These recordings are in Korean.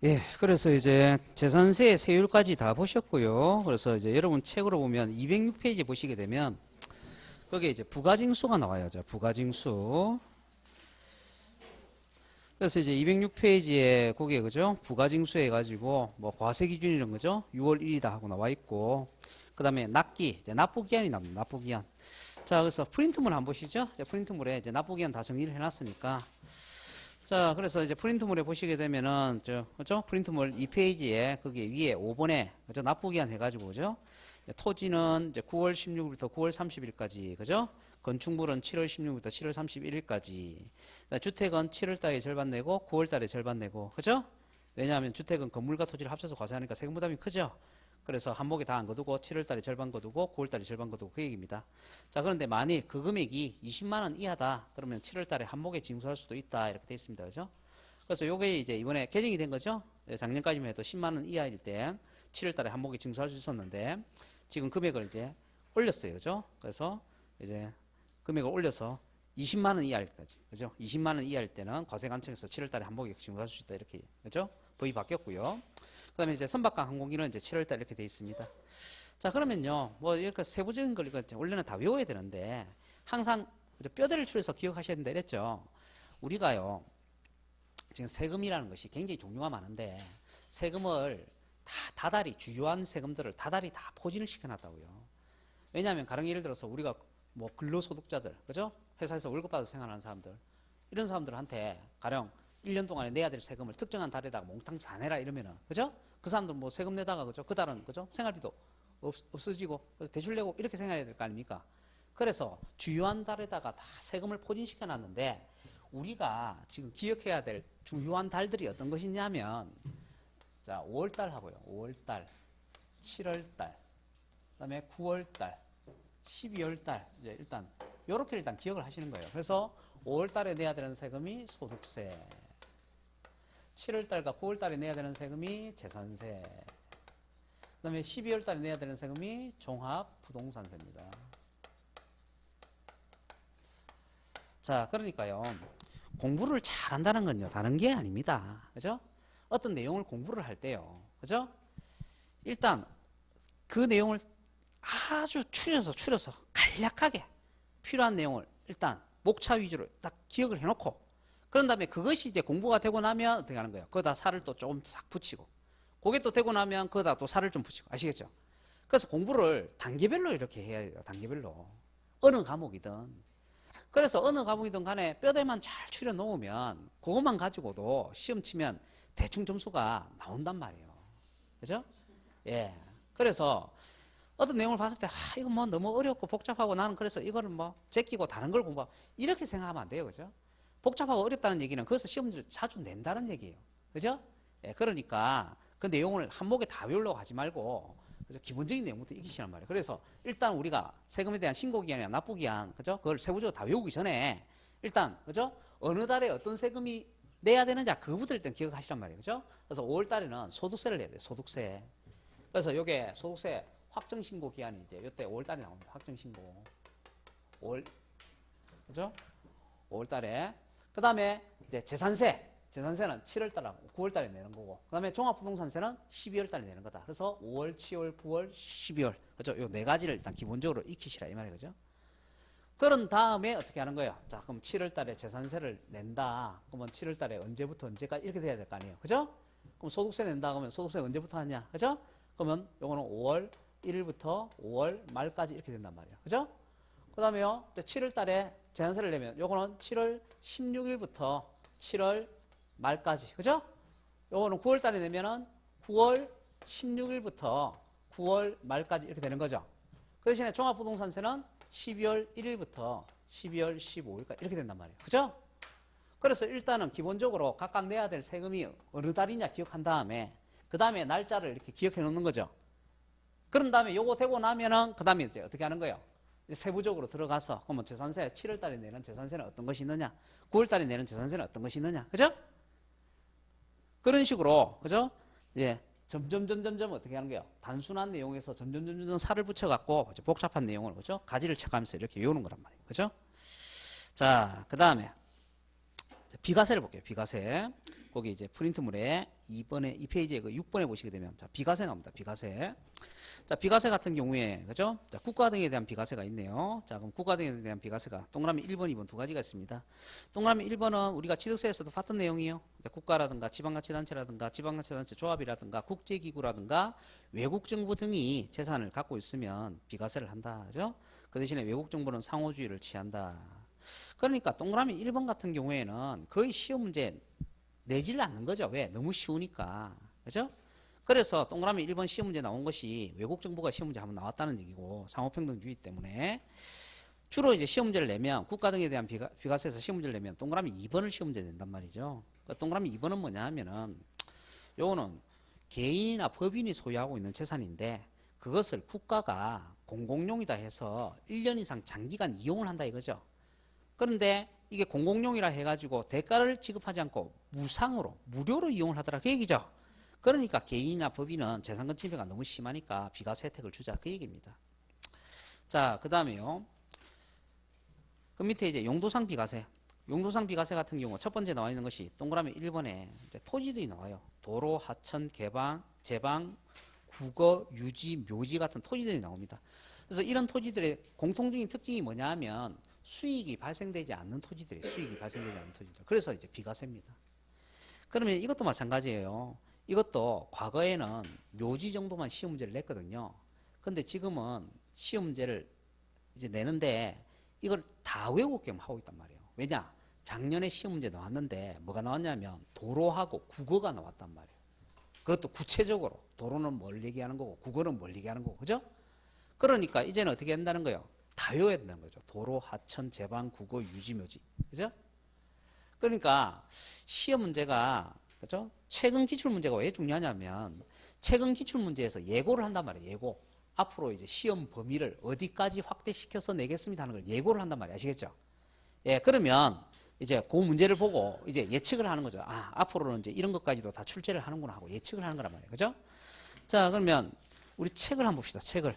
예, 그래서 이제 재산세 세율까지 다 보셨고요. 그래서 이제 여러분 책으로 보면 206페이지 보시게 되면 거기에 이제 부가징수가 나와요. 자, 부가징수. 그래서 이제 206페이지에 거기에 그죠? 부가징수 해가지고 뭐 과세 기준 이런 거죠? 6월 1일이다 하고 나와 있고 그 다음에 납기, 이제 납부기한이 나옵니다. 납부기한. 자, 그래서 프린트물 한번 보시죠. 프린트물에 이제 납부기한 다 정리를 해놨으니까. 자, 그래서 이제 프린트물에 보시게 되면은, 그죠? 프린트물 2페이지에, 거기 위에 5번에, 그죠? 납부기한 해가지고, 그죠? 토지는 이제 9월 16일부터 9월 30일까지, 그죠? 건축물은 7월 16일부터 7월 31일까지. 주택은 7월 달에 절반 내고, 9월 달에 절반 내고, 그죠? 왜냐하면 주택은 건물과 토지를 합쳐서 과세하니까 세금 부담이 크죠? 그래서 한목에 다 안 거두고 7월 달에 절반 거두고 9월 달에 절반 거두고 그 얘기입니다. 자, 그런데 만일 그 금액이 20만 원 이하다. 그러면 7월 달에 한목에 징수할 수도 있다. 이렇게 돼 있습니다. 그죠? 그래서 요게 이제 이번에 개정이 된 거죠. 작년까지만 해도 10만 원 이하일 때 7월 달에 한목에 징수할 수 있었는데 지금 금액을 이제 올렸어요. 그죠? 그래서 이제 금액을 올려서 20만 원 이하일까지. 그죠? 20만 원 이하일 때는 과세관청에서 7월 달에 한목에 징수할 수 있다. 이렇게. 그죠? 법이 바뀌었고요. 그 다음에 이제 선박과 항공기는 이제 7월달 이렇게 돼 있습니다. 자, 그러면요, 뭐, 이렇게 세부적인 걸, 원래는 다 외워야 되는데, 항상 뼈대를 추려서 기억하셔야 된다 이랬죠. 우리가요, 지금 세금이라는 것이 굉장히 종류가 많은데, 세금을 다달이, 주요한 세금들을 다달이 다 포진을 시켜놨다고요. 왜냐하면, 가령 예를 들어서 우리가 뭐, 근로소득자들, 그죠? 회사에서 월급 받아서 생활하는 사람들, 이런 사람들한테 가령 1년 동안에 내야 될 세금을 특정한 달에다가 몽땅 다 내라 이러면은, 그죠? 그 사람들 뭐 세금 내다가, 그죠? 그 달은, 그죠? 생활비도 없어지고, 그래서 대출 내고 이렇게 생각해야 될 거 아닙니까? 그래서 주요한 달에다가 다 세금을 포진시켜 놨는데, 우리가 지금 기억해야 될 주요한 달들이 어떤 것이냐면, 자, 5월달 하고요. 5월달, 7월달, 그 다음에 9월달, 12월달, 이제 일단, 요렇게 일단 기억을 하시는 거예요. 그래서 5월달에 내야 되는 세금이 소득세, 7월달과 9월달에 내야 되는 세금이 재산세, 그 다음에 12월달에 내야 되는 세금이 종합부동산세입니다. 자, 그러니까요, 공부를 잘한다는 건요, 다른 게 아닙니다. 그죠? 어떤 내용을 공부를 할 때요, 그죠? 일단 그 내용을 아주 추려서 간략하게 필요한 내용을 일단 목차 위주로 딱 기억을 해놓고, 그런 다음에 그것이 이제 공부가 되고 나면 어떻게 하는 거예요? 거기다 살을 또 조금 싹 붙이고, 그게 또 되고 나면 거기다 또 살을 좀 붙이고, 아시겠죠? 그래서 공부를 단계별로 이렇게 해야 돼요. 단계별로. 어느 과목이든. 그래서 어느 과목이든 간에 뼈대만 잘 추려 놓으면 그것만 가지고도 시험 치면 대충 점수가 나온단 말이에요. 그죠? 예. 그래서 어떤 내용을 봤을 때, 이거 뭐 너무 어렵고 복잡하고 나는 그래서 이거를 뭐 제끼고 다른 걸 공부하고 이렇게 생각하면 안 돼요. 그죠? 복잡하고 어렵다는 얘기는 그것을 시험지를 자주 낸다는 얘기예요. 그죠? 예, 그러니까 그 내용을 한목에 다 외우려고 하지 말고, 그래서 기본적인 내용부터 익히시란 말이에요. 그래서 일단 우리가 세금에 대한 신고기한이나 납부기한, 그죠? 그걸 세부적으로 다 외우기 전에 일단, 그죠? 어느 달에 어떤 세금이 내야 되는지 그거부터 일단 기억하시란 말이에요. 그죠? 그래서 5월 달에는 소득세를 내야 돼요. 소득세. 그래서 요게 소득세 확정신고 기한이 이제 이때 5월 달에 나옵니다. 확정신고. 5월, 그죠? 5월 달에. 그 다음에 이제 재산세는 7월 달하고 9월 달에 내는 거고, 그 다음에 종합부동산세는 12월 달에 내는 거다. 그래서 5월, 7월, 9월, 12월. 그죠? 요 네 가지를 일단 기본적으로 익히시라 이 말이에요. 그죠? 그런 다음에 어떻게 하는 거예요? 자, 그럼 7월 달에 재산세를 낸다. 그러면 7월 달에 언제부터 언제까지 이렇게 돼야 될 거 아니에요. 그죠? 그럼 소득세 낸다. 그러면 소득세 언제부터 하냐? 그죠? 그러면 요거는 5월 1일부터 5월 말까지 이렇게 된단 말이에요. 그죠? 그 다음에요, 7월 달에 재산세를 내면 요거는 7월 16일부터 7월 말까지. 그죠? 요거는 9월 달에 내면은 9월 16일부터 9월 말까지 이렇게 되는 거죠. 그 대신에 종합부동산세는 12월 1일부터 12월 15일까지 이렇게 된단 말이에요. 그죠? 그래서 일단은 기본적으로 각각 내야 될 세금이 어느 달이냐 기억한 다음에, 그 다음에 날짜를 이렇게 기억해 놓는 거죠. 그런 다음에 요거 되고 나면은 그 다음에 이제 어떻게 하는 거예요? 세부적으로 들어가서, 그러면 재산세 7월 달에 내는 재산세는 어떤 것이 있느냐, 9월 달에 내는 재산세는 어떤 것이 있느냐, 그죠? 그런 식으로, 그죠? 예, 점점 어떻게 하는 거예요? 단순한 내용에서 점점 살을 붙여갖고 복잡한 내용을, 그죠? 가지를 체크하면서 이렇게 외우는 거란 말이에요, 그죠? 자, 그 다음에 비과세를 볼게요. 비과세. 거기 이제 프린트물에 2번에, 2페이지에 그 6번에 보시게 되면, 자, 비과세 나옵니다. 비과세. 자, 비과세 같은 경우에, 그죠? 자, 국가 등에 대한 비과세가 있네요. 자, 그럼 국가 등에 대한 비과세가 동그라미 1번, 2번 두 가지가 있습니다. 동그라미 1번은 우리가 취득세에서도 봤던 내용이에요. 국가라든가 지방자치단체라든가 지방자치단체 조합이라든가 국제기구라든가 외국 정부 등이 재산을 갖고 있으면 비과세를 한다. 그죠? 그 대신에 외국 정부는 상호주의를 취한다. 그러니까 동그라미 1번 같은 경우에는 거의 시험 문제 내지를 않는 거죠. 왜? 너무 쉬우니까. 그죠? 그래서 동그라미 1번 시험 문제 나온 것이 외국 정부가 시험 문제 한번 나왔다는 얘기고 상호평등주의 때문에 주로 이제 시험 문제를 내면 국가 등에 대한 비과세에서 시험 문제를 내면 동그라미 2번을 시험 문제 낸단 말이죠. 그러니까 동그라미 2번은 뭐냐 하면은 요거는 개인이나 법인이 소유하고 있는 재산인데 그것을 국가가 공공용이다 해서 1년 이상 장기간 이용을 한다 이거죠. 그런데 이게 공공용이라 해가지고 대가를 지급하지 않고 무상으로 무료로 이용을 하더라 그 얘기죠. 그러니까 개인이나 법인은 재산권 침해가 너무 심하니까 비과세 혜택을 주자 그 얘기입니다. 자, 그 다음에요. 그 밑에 이제 용도상 비과세. 용도상 비과세 같은 경우 첫 번째 나와 있는 것이 동그라미 1번에 이제 토지들이 나와요. 도로, 하천, 개방, 제방, 국어, 유지, 묘지 같은 토지들이 나옵니다. 그래서 이런 토지들의 공통적인 특징이 뭐냐 하면 수익이 발생되지 않는 토지들이에요. 수익이 발생되지 않는 토지들. 그래서 이제 비과세입니다. 그러면 이것도 마찬가지예요. 이것도 과거에는 묘지 정도만 시험 문제를 냈거든요. 근데 지금은 시험 문제를 이제 내는데 이걸 다 외우게끔 하고 있단 말이에요. 왜냐? 작년에 시험 문제 나왔는데 뭐가 나왔냐면 도로하고 국어가 나왔단 말이에요. 그것도 구체적으로 도로는 뭘 얘기하는 거고 국어는 뭘 얘기하는 거고 그죠? 그러니까 이제는 어떻게 한다는 거예요? 다 외워야 된다는 거죠. 도로, 하천, 제방, 국어, 유지, 묘지. 그죠? 그러니까 시험 문제가 그죠? 최근 기출 문제가 왜 중요하냐면 최근 기출 문제에서 예고를 한단 말이에요. 예고. 앞으로 이제 시험 범위를 어디까지 확대시켜서 내겠습니다 하는 걸 예고를 한단 말이에요. 아시겠죠? 예, 그러면 이제 그 문제를 보고 이제 예측을 하는 거죠. 아, 앞으로는 이제 이런 것까지도 다 출제를 하는구나 하고 예측을 하는 거란 말이에요. 그죠? 자, 그러면 우리 책을 한번 봅시다. 책을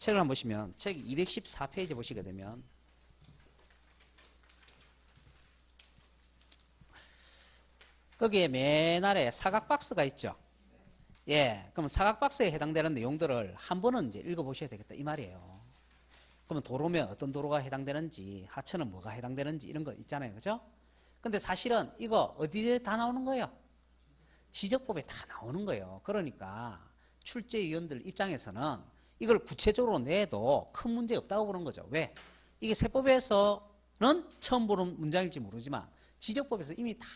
한번 보시면 책 214페이지 보시게 되면 거기에 맨 아래 사각 박스가 있죠. 예, 그럼 사각 박스에 해당되는 내용들을 한 번은 이제 읽어보셔야 되겠다 이 말이에요. 그러면 도로면 어떤 도로가 해당되는지, 하천은 뭐가 해당되는지 이런 거 있잖아요, 그죠? 근데 사실은 이거 어디에 다 나오는 거예요? 지적법에 다 나오는 거예요. 그러니까 출제위원들 입장에서는 이걸 구체적으로 내도 큰 문제 없다고 보는 거죠. 왜? 이게 세법에서는 처음 보는 문장일지 모르지만 지적법에서 이미 다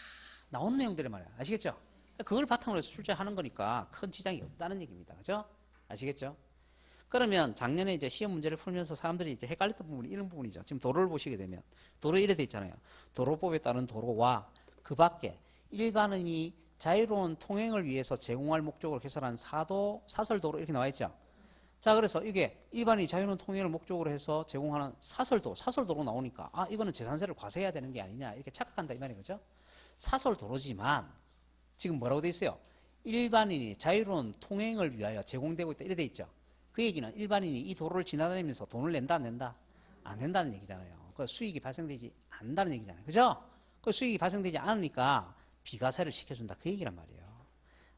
나오는 내용들이 말이에요. 아시겠죠? 그걸 바탕으로 해서 출제하는 거니까 큰 지장이 없다는 얘기입니다. 그죠? 아시겠죠? 그러면 작년에 이제 시험 문제를 풀면서 사람들이 이제 헷갈렸던 부분이 이런 부분이죠. 지금 도로를 보시게 되면 도로 이래 돼 있잖아요. 도로법에 따른 도로와 그 밖에 일반인이 자유로운 통행을 위해서 제공할 목적으로 개설한 사설도로 이렇게 나와 있죠. 자, 그래서 이게 일반인이 자유로운 통행을 목적으로 해서 제공하는 사설도로 나오니까 아, 이거는 재산세를 과세해야 되는 게 아니냐 이렇게 착각한다 이 말인 거죠. 사설도로지만 지금 뭐라고 돼 있어요? 일반인이 자유로운 통행을 위하여 제공되고 있다 이래 돼 있죠. 그 얘기는 일반인이 이 도로를 지나다니면서 돈을 낸다 안 낸다? 안 낸다는 얘기잖아요. 그 수익이 발생되지 않는다는 얘기잖아요. 그죠? 그 수익이 발생되지 않으니까 비과세를 시켜준다 그 얘기란 말이에요.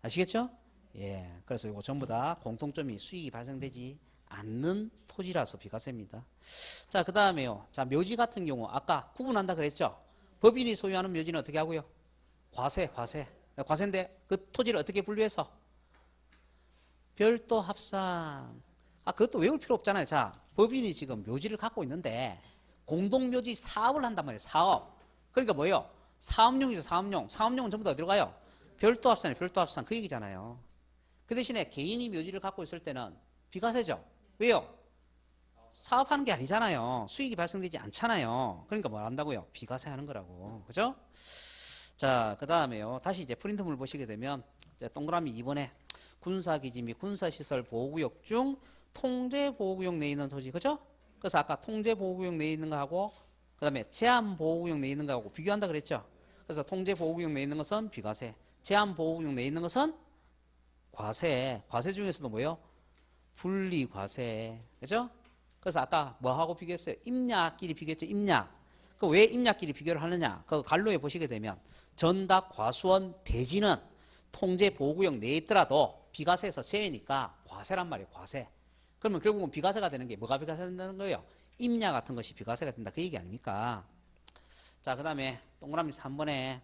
아시겠죠? 예, 그래서 이거 전부 다 공통점이 수익이 발생되지 않는 토지라서 비과세입니다. 자, 그 다음에요. 자, 묘지 같은 경우 아까 구분한다 그랬죠? 법인이 소유하는 묘지는 어떻게 하고요? 과세인데 그 토지를 어떻게 분류해서? 별도 합산. 아, 그것도 외울 필요 없잖아요. 자, 법인이 지금 묘지를 갖고 있는데 공동묘지 사업을 한단 말이에요. 사업. 그러니까 뭐예요? 사업용이죠. 사업용은 전부 다 어디로 가요? 별도 합산이에요. 별도 합산. 그 얘기잖아요. 그 대신에 개인이 묘지를 갖고 있을 때는 비과세죠. 왜요? 사업하는 게 아니잖아요. 수익이 발생되지 않잖아요. 그러니까 뭘 한다고요? 비과세 하는 거라고. 그죠? 자, 그 다음에요. 다시 이제 프린트물 보시게 되면 이제 동그라미 2번에 군사기지 및 군사시설 보호구역 중 통제보호구역 내에 있는 토지. 그죠? 그래서 아까 통제보호구역 내에 있는 거하고 그 다음에 제한보호구역 내에 있는 거하고 비교한다 그랬죠? 그래서 통제보호구역 내에 있는 것은 비과세, 제한보호구역 내에 있는 것은 과세. 과세 중에서도 뭐예요? 분리과세. 그죠? 그래서 아까 뭐하고 비교했어요? 임야끼리 비교했죠? 임야. 그 왜 임야끼리 비교를 하느냐? 그 갈로에 보시게 되면 전닭, 과수원, 대지는 통제 보호구역 내에 있더라도 비과세에서 세니까 과세란 말이에요. 과세. 그러면 결국은 비과세가 되는 게 뭐가 비과세가 된다는 거예요? 임야 같은 것이 비과세가 된다. 그 얘기 아닙니까? 자, 그 다음에 동그라미 3번에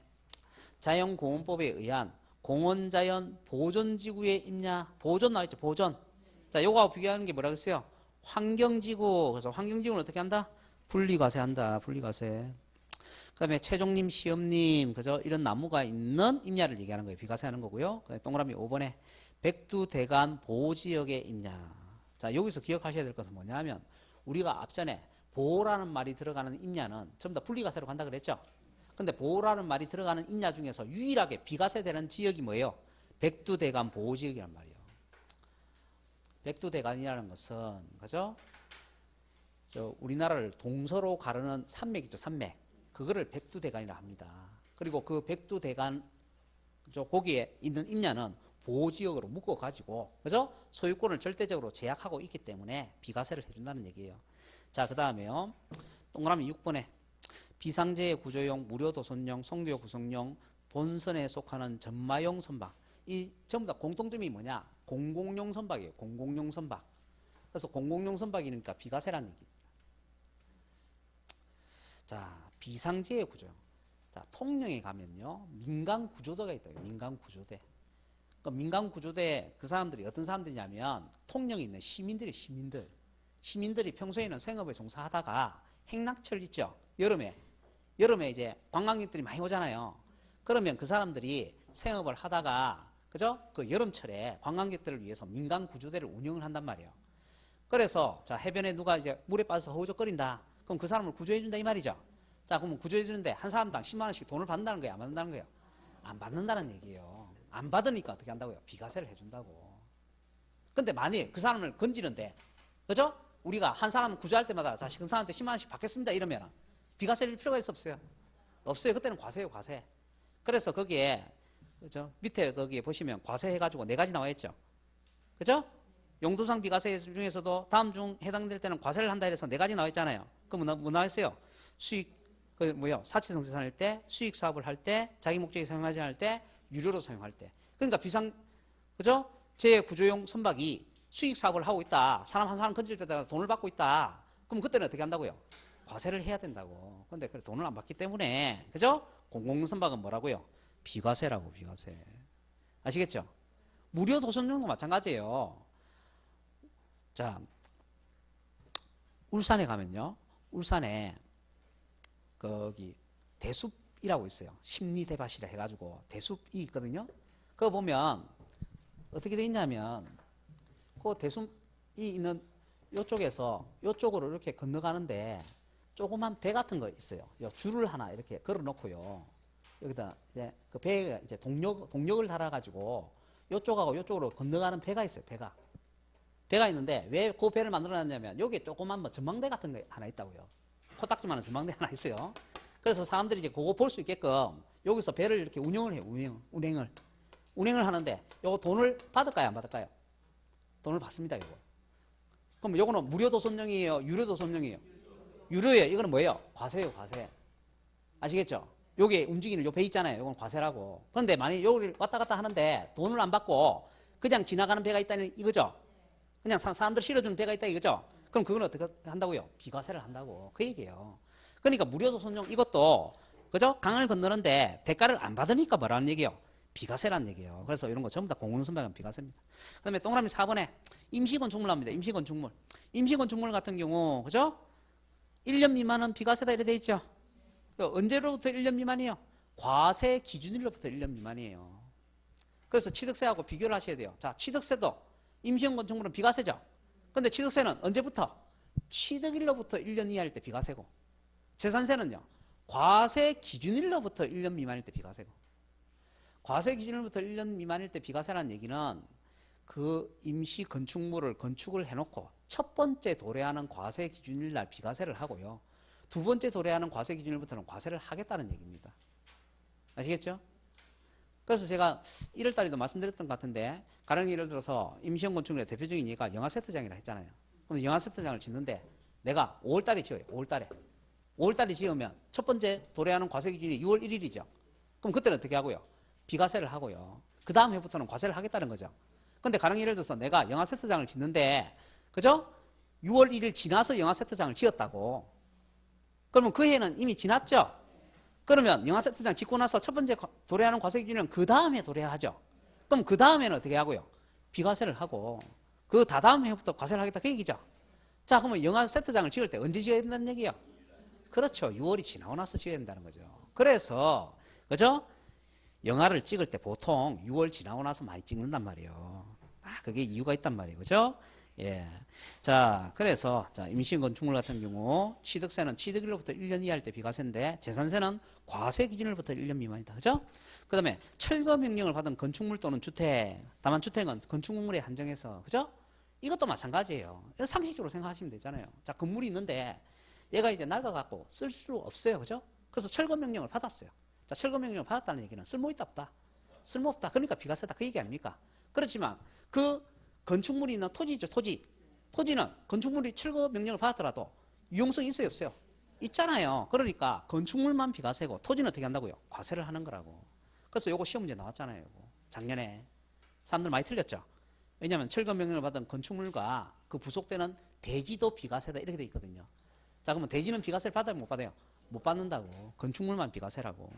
자연공원법에 의한 공원자연 보존지구의 임야, 보존 나와있죠. 보존. 자, 요거하고 비교하는 게 뭐라고 했어요? 환경지구. 그래서 환경지구는 어떻게 한다? 분리과세한다. 분리과세. 그 다음에 최종님, 시험님, 그죠? 이런 나무가 있는 임야를 얘기하는 거예요. 비과세하는 거고요. 그 다음에 동그라미 5번에 백두대간 보호지역의 임야. 자, 여기서 기억하셔야 될 것은 뭐냐면 우리가 앞전에 보호라는 말이 들어가는 임야는 전부 다 분리과세로 간다 그랬죠? 근데 보호라는 말이 들어가는 임야 중에서 유일하게 비과세되는 지역이 뭐예요? 백두대간 보호지역이란 말이에요. 백두대간이라는 것은, 그죠? 우리나라를 동서로 가르는 산맥 있죠, 산맥. 그거를 백두대간이라 합니다. 그리고 그 백두대간, 거기에 있는 임야는 보호지역으로 묶어가지고, 그죠? 소유권을 절대적으로 제약하고 있기 때문에 비과세를 해준다는 얘기예요. 자, 그 다음에요. 동그라미 6번에 비상재해 구조용, 무료도선용, 송교 구성용, 본선에 속하는 전마용 선박. 이 전부 다 공통점이 뭐냐? 공공용 선박이에요. 공공용 선박. 그래서 공공용 선박이니까 비과세라는 얘기입니다. 자, 비상재해 구조용. 자, 통영에 가면요. 민간구조대가 있다. 민간구조대. 그러니까 민간구조대 그 사람들이 어떤 사람들이냐면 통영에 있는 시민들이 시민들. 시민들이 평소에는 생업에 종사하다가 행락철 있죠. 여름에 이제 관광객들이 많이 오잖아요. 그러면 그 사람들이 생업을 하다가 그죠? 그 여름철에 관광객들을 위해서 민간 구조대를 운영을 한단 말이에요. 그래서 자, 해변에 누가 이제 물에 빠져서 허우적거린다. 그럼 그 사람을 구조해 준다 이 말이죠. 자, 그러면 구조해 주는데 한 사람당 10만 원씩 돈을 받는다는 거예요? 안 받는다는 거예요? 안 받는다는 얘기예요. 안 받으니까 어떻게 한다고요? 비과세를 해 준다고. 근데 만약 그 사람을 건지는데 그죠? 우리가 한 사람 구조할 때마다 자, 그 사람한테 10만 원씩 받겠습니다 이러면 비과세를 필요가 있어 없어요? 없어요. 그때는 과세예요, 과세. 그래서 거기에 그죠? 밑에 거기에 보시면 과세 해가지고 4가지 나와 있죠. 그죠? 용도상 비과세 중에서도 다음 중 해당될 때는 과세를 한다 해서 4가지 나와 있잖아요. 그럼 뭐 나와 있어요? 수익, 사치성 재산일 때, 수익 사업을 할 때, 자기 목적에 사용하지 않을 때, 유료로 사용할 때. 그러니까 그죠? 재구조용 선박이 수익 사업을 하고 있다. 사람 한 사람 건질 때다가 돈을 받고 있다. 그럼 그때는 어떻게 한다고요? 과세를 해야 된다고. 근데 돈을 안 받기 때문에, 그죠? 공공용 선박은 뭐라고요? 비과세라고, 비과세. 아시겠죠? 무료 도선용도 마찬가지예요. 자, 울산에 가면요. 울산에 거기 대숲이라고 있어요. 심리대밭이라 해가지고 대숲이 있거든요. 그거 보면 어떻게 돼 있냐면 그 대숲이 있는 요쪽에서 요쪽으로 이렇게 건너가는데 조그만 배 같은 거 있어요. 줄을 하나 이렇게 걸어 놓고요. 여기다 이제 그 배가 이제 동력을 달아가지고 요쪽하고 요쪽으로 건너가는 배가 있어요. 배가 있는데 왜 그 배를 만들어 놨냐면 여기에 조그만 뭐 전망대 같은 거 하나 있다고요. 코딱지만한 전망대 하나 있어요. 그래서 사람들이 이제 그거 볼 수 있게끔 여기서 배를 이렇게 운영을 해요. 운행을 하는데 요거 돈을 받을까요? 안 받을까요? 돈을 받습니다. 요거. 그럼 요거는 무료 도선용이에요? 유료 도선용이에요? 유료예요. 이거는 뭐예요? 과세예요, 과세. 아시겠죠? 여기 움직이는 요 배 있잖아요. 요건 과세라고. 그런데 만약에 여기를 왔다 갔다 하는데 돈을 안 받고 그냥 지나가는 배가 있다는 이거죠? 그냥 사람들 실어주는 배가 있다 이거죠? 그럼 그건 어떻게 한다고요? 비과세를 한다고. 그 얘기예요. 그러니까 무료도선용 이것도 그죠? 강을 건너는데 대가를 안 받으니까 뭐라는 얘기예요? 비과세라는 얘기예요. 그래서 이런 거 전부 다 공공선박은 비과세입니다. 그 다음에 동그라미 4번에 임시건축물 나옵니다. 임시건축물. 임시건축물 같은 경우 그죠? 1년 미만은 비과세다 이렇게 돼 있죠? 언제로부터 1년 미만이에요? 과세 기준일로부터 1년 미만이에요. 그래서 취득세하고 비교를 하셔야 돼요. 자, 취득세도 임시형 건축물은 비과세죠. 근데 취득세는 언제부터? 취득일로부터 1년 이하일 때 비과세고, 재산세는요, 과세 기준일로부터 1년 미만일 때 비과세고. 과세 기준일로부터 1년 미만일 때 비과세라는 얘기는 그 임시 건축물을 건축을 해놓고 첫 번째 도래하는 과세 기준일 날 비과세를 하고요. 두 번째 도래하는 과세 기준일부터는 과세를 하겠다는 얘기입니다. 아시겠죠? 그래서 제가 1월달에도 말씀드렸던 것 같은데, 가령 예를 들어서 임시형 건축물의 대표적인 예가 영화 세트장이라 했잖아요. 그럼 영화 세트장을 짓는데 내가 5월달에 지어요. 5월달에. 5월달에 지으면 첫 번째 도래하는 과세 기준이 6월 1일이죠. 그럼 그때는 어떻게 하고요? 비과세를 하고요. 그 다음 해부터는 과세를 하겠다는 거죠. 근데 가령 예를 들어서 내가 영화 세트장을 짓는데, 그죠? 6월 1일 지나서 영화 세트장을 지었다고. 그러면 그 해는 이미 지났죠? 그러면 영화 세트장 짓고 나서 첫 번째 도래하는 과세 기준은 그 다음에 도래하죠. 그럼 그 다음에는 어떻게 하고요? 비과세를 하고, 그 다다음 해부터 과세를 하겠다 그 얘기죠. 자, 그러면 영화 세트장을 지을 때 언제 지어야 된다는 얘기예요? 그렇죠. 6월이 지나고 나서 지어야 된다는 거죠. 그래서, 그죠? 영화를 찍을 때 보통 6월 지나고 나서 많이 찍는단 말이에요. 그게 이유가 있단 말이에요. 그죠? 예. 자, 그래서, 자, 임시 건축물 같은 경우, 취득세는 취득일로부터 1년 이하일 때 비과세인데, 재산세는 과세 기준일부터 1년 미만이다. 그죠? 그 다음에, 철거 명령을 받은 건축물 또는 주택, 다만 주택은 건축물에 한정해서, 그죠? 이것도 마찬가지예요. 상식적으로 생각하시면 되잖아요. 자, 건물이 있는데, 얘가 이제 낡아갖고 쓸 수 없어요. 그죠? 그래서 철거 명령을 받았어요. 자, 철거 명령을 받았다는 얘기는 쓸모있다 없다? 쓸모없다. 그러니까 비과세다. 그 얘기 아닙니까? 그렇지만 그 건축물이 있는 토지죠. 토지는 건축물이 철거 명령을 받았더라도 유용성이 있어요 없어요? 있잖아요. 그러니까 건축물만 비과세고 토지는 어떻게 한다고요? 과세를 하는 거라고. 그래서 요거 시험 문제 나왔잖아요. 요거. 작년에. 사람들 많이 틀렸죠? 왜냐하면 철거 명령을 받은 건축물과 그 부속되는 대지도 비과세다 이렇게 돼 있거든요. 자, 그러면 대지는 비과세를 받아요 못 받아요? 못 받는다고. 건축물만 비과세라고.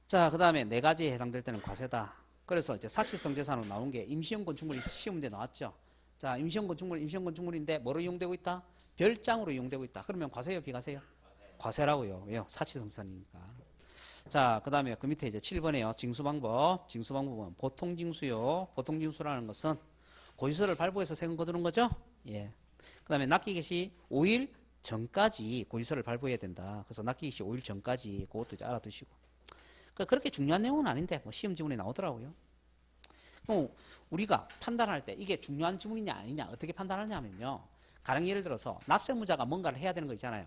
자, 그 다음에 네 가지에 해당될 때는 과세다. 그래서 이제 사치성 재산으로 나온 게 임시형 건축물이 시험 문제 나왔죠. 자, 임시형 건축물인데 뭐로 이용되고 있다? 별장으로 이용되고 있다. 그러면 과세요, 비과세요? 과세라고요. 왜요? 사치성 재산이니까. 자, 그 다음에 그 밑에 이제 7번에요. 징수방법. 징수방법은 보통징수요. 보통징수라는 것은 고지서를 발부해서 세금 거두는 거죠. 예. 그 다음에 납기개 시 5일 전까지 고지서를 발부해야 된다. 그래서 납기개 시 5일 전까지 그것도 이제 알아두시고. 그렇게 중요한 내용은 아닌데 뭐 시험 지문에 나오더라고요. 그럼 우리가 판단할 때 이게 중요한 지문이냐 아니냐 어떻게 판단하냐면요. 가령 예를 들어서 납세무자가 뭔가를 해야 되는 거 있잖아요.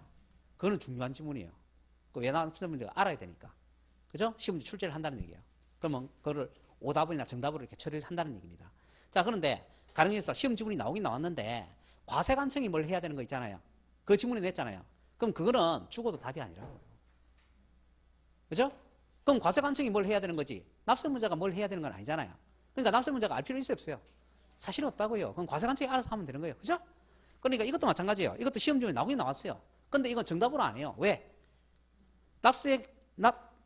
그거는 중요한 지문이에요. 왜 납세무자가 알아야 되니까. 그죠? 시험 출제를 한다는 얘기예요. 그러면 그거를 오답이나 정답으로 이렇게 처리를 한다는 얘기입니다. 자, 그런데 가령 예를 들어서 시험 지문이 나오긴 나왔는데 과세관청이 뭘 해야 되는 거 있잖아요. 그 지문에 냈잖아요. 그럼 그거는 죽어도 답이 아니라고요. 그죠? 그럼 과세관청이 뭘 해야 되는 거지? 납세문자가 뭘 해야 되는 건 아니잖아요. 그러니까 납세문자가 알 필요 있어요 없어요? 사실은 없다고요. 그럼 과세관청이 알아서 하면 되는 거예요. 그죠? 그러니까 이것도 마찬가지예요. 이것도 시험 중에 나오긴 나왔어요. 근데 이건 정답으로 안 해요. 왜?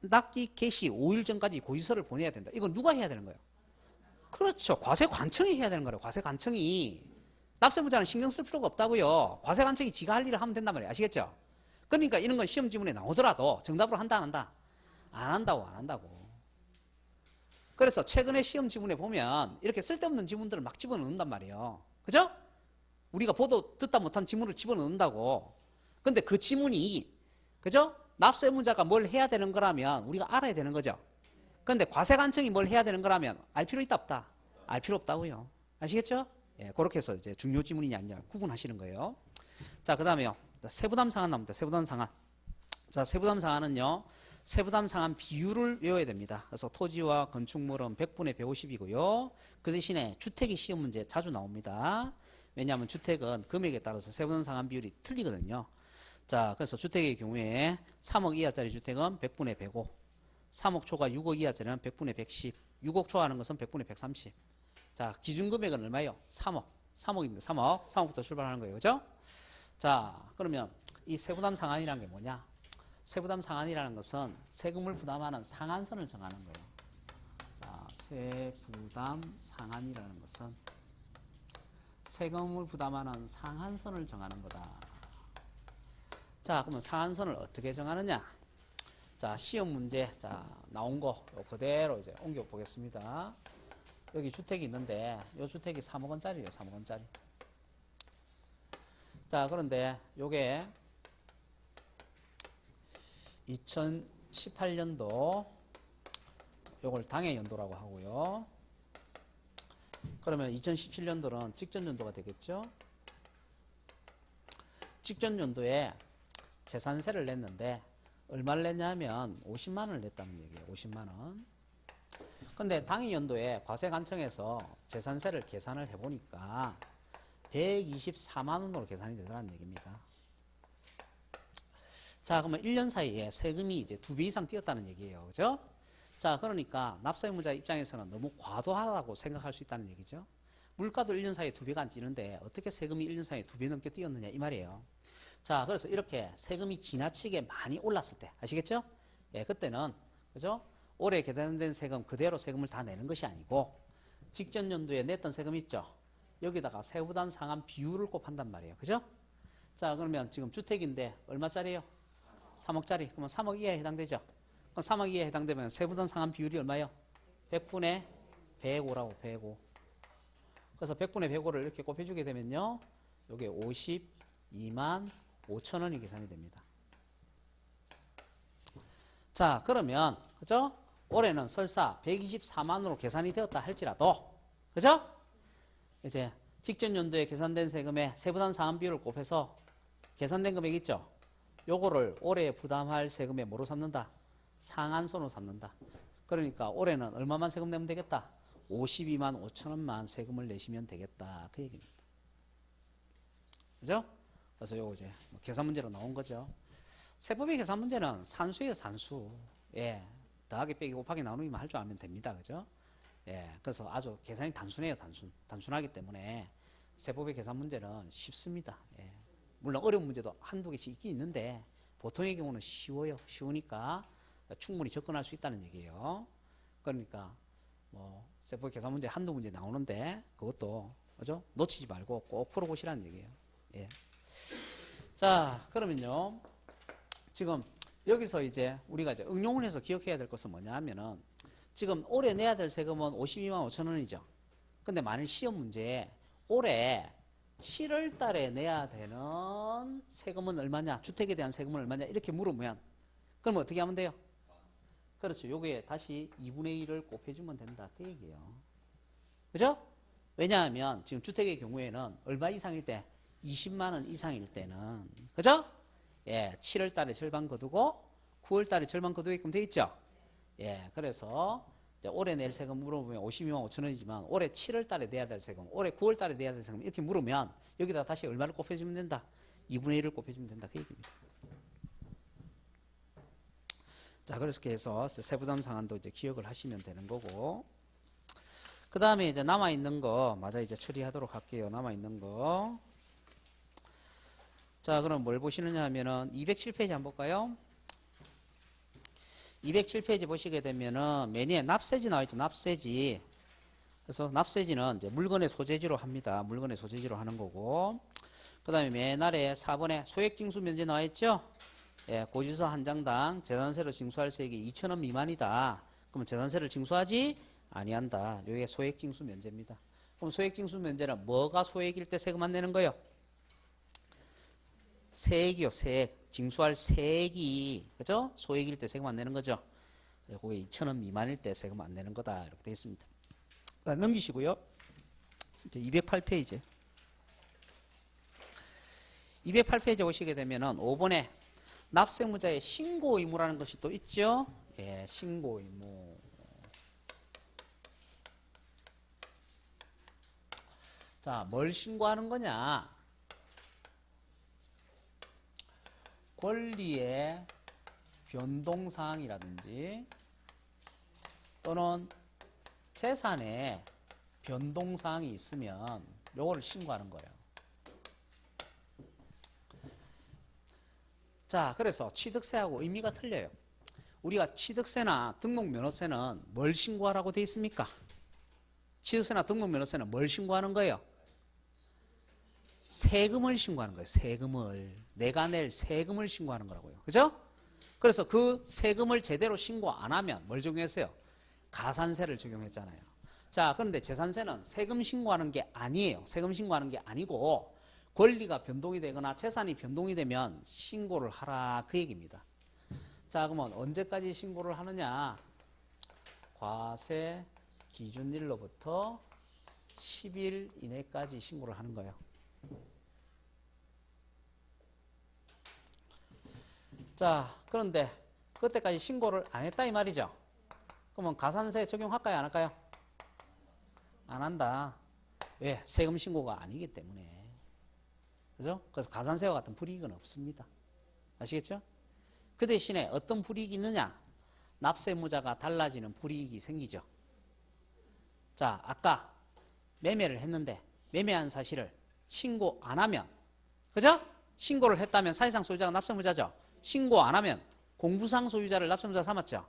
납기 개시 5일 전까지 고지서를 보내야 된다. 이건 누가 해야 되는 거예요? 그렇죠. 과세관청이 해야 되는 거예요. 과세관청이. 납세문자는 신경 쓸 필요가 없다고요. 과세관청이 지가 할 일을 하면 된단 말이에요. 아시겠죠? 그러니까 이런 건 시험 지문에 나오더라도 정답으로 한다 안 한다? 안 한다고. 그래서 최근에 시험 지문에 보면 이렇게 쓸데없는 지문들을 막 집어넣는단 말이에요. 그죠? 우리가 보도 듣다 못한 지문을 집어넣는다고. 근데 그 지문이, 그죠? 납세문자가 뭘 해야 되는 거라면 우리가 알아야 되는 거죠. 근데 과세관청이 뭘 해야 되는 거라면 알 필요 있다 없다? 알 필요 없다고요. 아시겠죠? 예, 그렇게 해서 이제 중요 지문이냐 아니냐 구분하시는 거예요. 자, 그 다음에요. 세부담 상한 나옵니다. 세부담 상한. 자, 세부담 상한은요. 세부담 상한 비율을 외워야 됩니다. 그래서 토지와 건축물은 100분의 150이고요. 그 대신에 주택이 시험 문제 자주 나옵니다. 왜냐하면 주택은 금액에 따라서 세부담 상한 비율이 틀리거든요. 자, 그래서 주택의 경우에 3억 이하짜리 주택은 100분의 105, 3억 초과 6억 이하짜리는 100분의 110, 6억 초과하는 것은 100분의 130. 자, 기준 금액은 얼마예요? 3억. 3억입니다. 3억. 3억부터 출발하는 거예요. 그죠? 자, 그러면 이 세부담 상한이라는 게 뭐냐? 세부담 상한이라는 것은 세금을 부담하는 상한선을 정하는 거예요. 자, 세부담 상한이라는 것은 세금을 부담하는 상한선을 정하는 거다. 자, 그러면 상한선을 어떻게 정하느냐? 자, 시험 문제, 자, 나온 거 그대로 이제 옮겨 보겠습니다. 여기 주택이 있는데, 이 주택이 3억 원짜리예요, 3억 원짜리. 자, 그런데 요게 2018년도 요걸 당해 연도라고 하고요. 그러면 2017년도는 직전 연도가 되겠죠. 직전 연도에 재산세를 냈는데 얼마를 냈냐면 50만 원을 냈다는 얘기예요. 50만 원. 근데 당해 연도에 과세관청에서 재산세를 계산을 해보니까 124만 원으로 계산이 되더라는 얘기입니다. 자, 그러면 1년 사이에 세금이 이제 2배 이상 뛰었다는 얘기예요. 그죠? 자, 그러니까 납세의무자 입장에서는 너무 과도하다고 생각할 수 있다는 얘기죠. 물가도 1년 사이에 2배가 안 뛰는데 어떻게 세금이 1년 사이에 2배 넘게 뛰었느냐 이 말이에요. 자, 그래서 이렇게 세금이 지나치게 많이 올랐을 때 아시겠죠? 예, 그때는 그죠? 올해 계산된 세금 그대로 세금을 다 내는 것이 아니고 직전 연도에 냈던 세금 있죠? 여기다가 세부담 상환 비율을 곱한단 말이에요. 그죠? 자, 그러면 지금 주택인데 얼마짜리예요? 3억짜리. 그러면 3억 이하에 해당되죠? 그럼 3억 이하에 해당되면 세부담 상환 비율이 얼마예요? 100분의 105라고 105. 그래서 100분의 105를 이렇게 곱해주게 되면요. 이게 52만 5천 원이 계산이 됩니다. 자, 그러면 그죠? 올해는 설사 124만 원으로 계산이 되었다 할지라도 그죠? 이제 직전 연도에 계산된 세금의 세부담 상환 비율을 곱해서 계산된 금액 있죠? 요거를 올해 부담할 세금에 뭐로 삼는다? 상한선으로 삼는다. 그러니까 올해는 얼마만 세금 내면 되겠다? 52만 5천 원만 세금을 내시면 되겠다. 그 얘기입니다. 그죠? 그래서 요거 이제 계산 문제로 나온 거죠. 세법의 계산 문제는 산수예요, 산수. 예. 더하기 빼기 곱하기 나누기만 할 줄 알면 됩니다. 그죠? 예. 그래서 아주 계산이 단순해요, 단순하기 때문에 세법의 계산 문제는 쉽습니다. 예. 물론 어려운 문제도 한두 개씩 있긴 있는데 보통의 경우는 쉬워요. 쉬우니까 충분히 접근할 수 있다는 얘기예요. 그러니까 뭐 세법 계산 문제 한두 문제 나오는데 그것도 그죠? 놓치지 말고 꼭 풀어보시라는 얘기예요. 예. 자, 그러면요. 지금 여기서 이제 우리가 이제 응용을 해서 기억해야 될 것은 뭐냐 하면은 지금 올해 내야 될 세금은 52만 5천 원이죠. 근데 만일 시험 문제에 올해 7월 달에 내야 되는 세금은 얼마냐? 주택에 대한 세금은 얼마냐? 이렇게 물으면 그럼 어떻게 하면 돼요? 그렇죠. 여기에 다시 2분의 1을 곱해주면 된다. 그 얘기예요. 그죠? 왜냐하면 지금 주택의 경우에는 얼마 이상일 때? 20만 원 이상일 때는 그죠? 예, 7월 달에 절반 거두고 9월 달에 절반 거두게끔 돼 있죠? 예, 그래서 올해 낼 세금 물어보면 52만 5천 원이지만 올해 7월 달에 내야 될 세금, 올해 9월 달에 내야 될 세금 이렇게 물으면 여기다 다시 얼마를 곱해주면 된다? 2분의 1을 곱해주면 된다. 그 얘기입니다. 자, 그렇게 해서 세부담 상환도 이제 기억을 하시면 되는 거고. 그 다음에 이제 남아있는 거, 맞아, 이제 처리하도록 할게요. 남아있는 거. 자, 그럼 뭘 보시느냐 하면은 207페이지 한번 볼까요? 207페이지 보시게 되면은 메뉴에 납세지 나와있죠. 납세지. 그래서 납세지는 이제 물건의 소재지로 합니다. 물건의 소재지로 하는 거고. 그 다음에 맨 아래 4번에 소액징수 면제 나와있죠. 예, 고지서 한 장당 재산세로 징수할 세액이 2,000원 미만이다. 그러면 재산세를 징수하지 아니한다. 이게 소액징수 면제입니다. 그럼 소액징수 면제는 뭐가 소액일 때 세금 안 내는 거예요? 세액이요, 세액. 징수할 세액이, 그죠? 소액일 때 세금 안 내는 거죠. 그게 2,000원 미만일 때 세금 안 내는 거다. 이렇게 되어 있습니다. 넘기시고요. 이제 208페이지. 208페이지 오시게 되면은 5번에 납세무자의 신고 의무라는 것이 또 있죠. 예, 신고 의무. 자, 뭘 신고하는 거냐? 권리의 변동사항이라든지 또는 재산의 변동사항이 있으면 요거를 신고하는 거예요. 자, 그래서 취득세하고 의미가 틀려요. 우리가 취득세나 등록면허세는 뭘 신고하라고 되어 있습니까? 취득세나 등록면허세는 뭘 신고하는 거예요? 세금을 신고하는 거예요. 세금을. 내가 낼 세금을 신고하는 거라고요. 그죠? 그래서 그 세금을 제대로 신고 안 하면 뭘 적용했어요? 가산세를 적용했잖아요. 자, 그런데 재산세는 세금 신고하는 게 아니에요. 세금 신고하는 게 아니고 권리가 변동이 되거나 재산이 변동이 되면 신고를 하라 그 얘기입니다. 자, 그러면 언제까지 신고를 하느냐? 과세 기준일로부터 10일 이내까지 신고를 하는 거예요. 자, 그런데 그때까지 신고를 안 했다 이 말이죠. 그러면 가산세 적용할까요? 안 할까요? 안 한다. 왜? 세금 신고가 아니기 때문에. 그죠? 그래서 가산세와 같은 불이익은 없습니다. 아시겠죠? 그 대신에 어떤 불이익이 있느냐? 납세무자가 달라지는 불이익이 생기죠. 자, 아까 매매를 했는데 매매한 사실을 신고 안 하면, 그죠? 신고를 했다면 사실상 소유자가 납세무자죠. 신고 안 하면 공부상 소유자를 납세무자 삼았죠.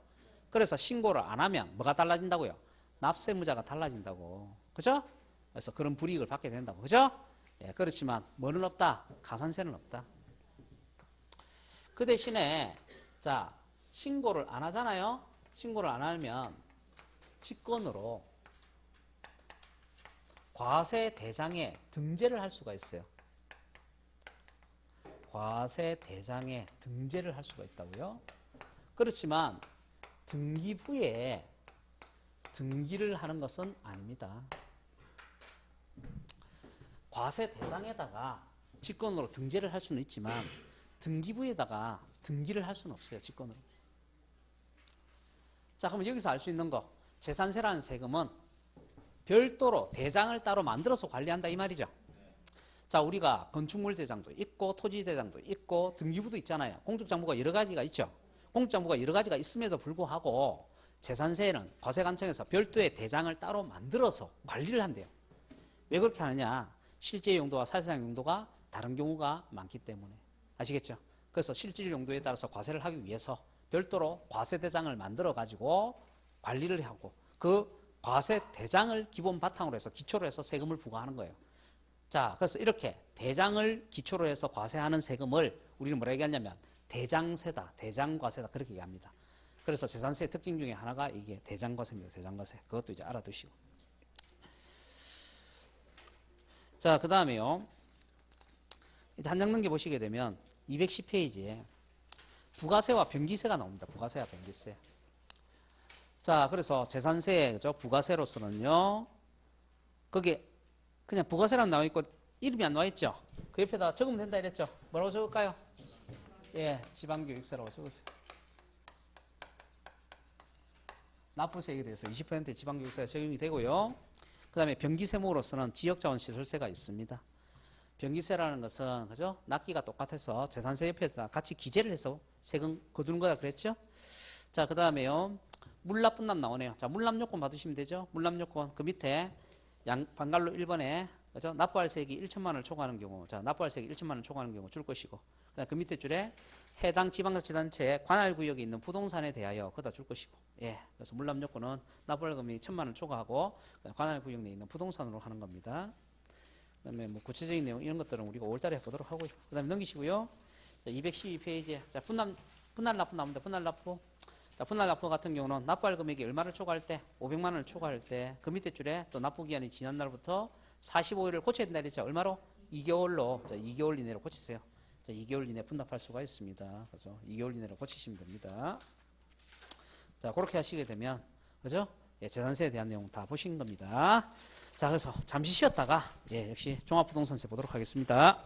그래서 신고를 안 하면 뭐가 달라진다고요? 납세무자가 달라진다고. 그죠? 그래서 그런 불이익을 받게 된다고. 그죠? 예, 그렇지만 뭐는 없다? 가산세는 없다. 그 대신에 자, 신고를 안 하잖아요. 신고를 안 하면 직권으로 과세 대장에 등재를 할 수가 있어요. 과세 대장에 등재를 할 수가 있다고요. 그렇지만 등기부에 등기를 하는 것은 아닙니다. 과세 대장에다가 직권으로 등재를 할 수는 있지만 등기부에다가 등기를 할 수는 없어요. 직권으로. 자, 그럼 여기서 알 수 있는 거, 재산세라는 세금은 별도로 대장을 따로 만들어서 관리한다 이 말이죠. 자, 우리가 건축물 대장도 있고 토지 대장도 있고 등기부도 있잖아요. 공적장부가 여러 가지가 있죠. 공적장부가 여러 가지가 있음에도 불구하고 재산세는 과세관청에서 별도의 대장을 따로 만들어서 관리를 한대요. 왜 그렇게 하느냐? 실제 용도와 사실상 용도가 다른 경우가 많기 때문에. 아시겠죠? 그래서 실질 용도에 따라서 과세를 하기 위해서 별도로 과세대장을 만들어 가지고 관리를 하고 그 과세대장을 기본 바탕으로 해서 기초로 해서 세금을 부과하는 거예요. 자, 그래서 이렇게 대장을 기초로 해서 과세하는 세금을 우리는 뭐라 얘기하냐면 대장세다, 대장과세다 그렇게 얘기합니다. 그래서 재산세의 특징 중에 하나가 이게 대장과세입니다. 대장과세. 그것도 이제 알아두시고. 자, 그 다음에요. 한 장 넘겨보시게 되면 210페이지에 부가세와 변기세가 나옵니다. 부가세와 변기세. 자, 그래서 재산세, 그죠? 부가세로서는요. 거기에 그냥 부가세라고 나와 있고 이름이 안 나와 있죠? 그 옆에다 적으면 된다 이랬죠? 뭐라고 적을까요? 예, 지방교육세라고 적으세요. 납부세에 대해서 20%의 지방교육세가 적용이 되고요. 그 다음에 변기세무로서는 지역자원시설세가 있습니다. 변기세라는 것은, 그죠? 납기가 똑같아서 재산세 옆에다 같이 기재를 해서 세금 거두는 거다 그랬죠? 자, 그 다음에요. 물납분납 나오네요. 자, 물납요건 받으시면 되죠? 물납요건 그 밑에 방갈로 1번에, 그죠? 납부할 세액이 1천만 원을 초과하는 경우, 자, 납부할 세액이 1천만 원을 초과하는 경우 줄 것이고, 그 밑에 줄에 해당 지방자치단체 관할구역에 있는 부동산에 대하여 그다 줄 것이고, 예. 그래서 물납요건은 납부할금이 1천만 원을 초과하고 관할구역 내에 있는 부동산으로 하는 겁니다. 그 다음에 뭐 구체적인 내용 이런 것들은 우리가 5월달에 해보도록 하고요. 그 다음에 넘기시고요. 자, 212페이지에 자, 분할납부 나옵니다. 분할납부. 자, 분할납부 같은 경우는 납부할 금액이 얼마를 초과할 때, 500만 원을 초과할 때 그 밑에 줄에 또 납부기한이 지난 날부터 45일을 고쳐야 된다 그랬죠. 얼마로? 2개월로. 자, 2개월 이내로 고치세요. 자, 2개월 이내 분납할 수가 있습니다. 그래서 2개월 이내로 고치시면 됩니다. 자, 그렇게 하시게 되면, 그죠? 예, 재산세에 대한 내용 다 보신 겁니다. 자, 그래서 잠시 쉬었다가, 예, 역시 종합부동산세 보도록 하겠습니다.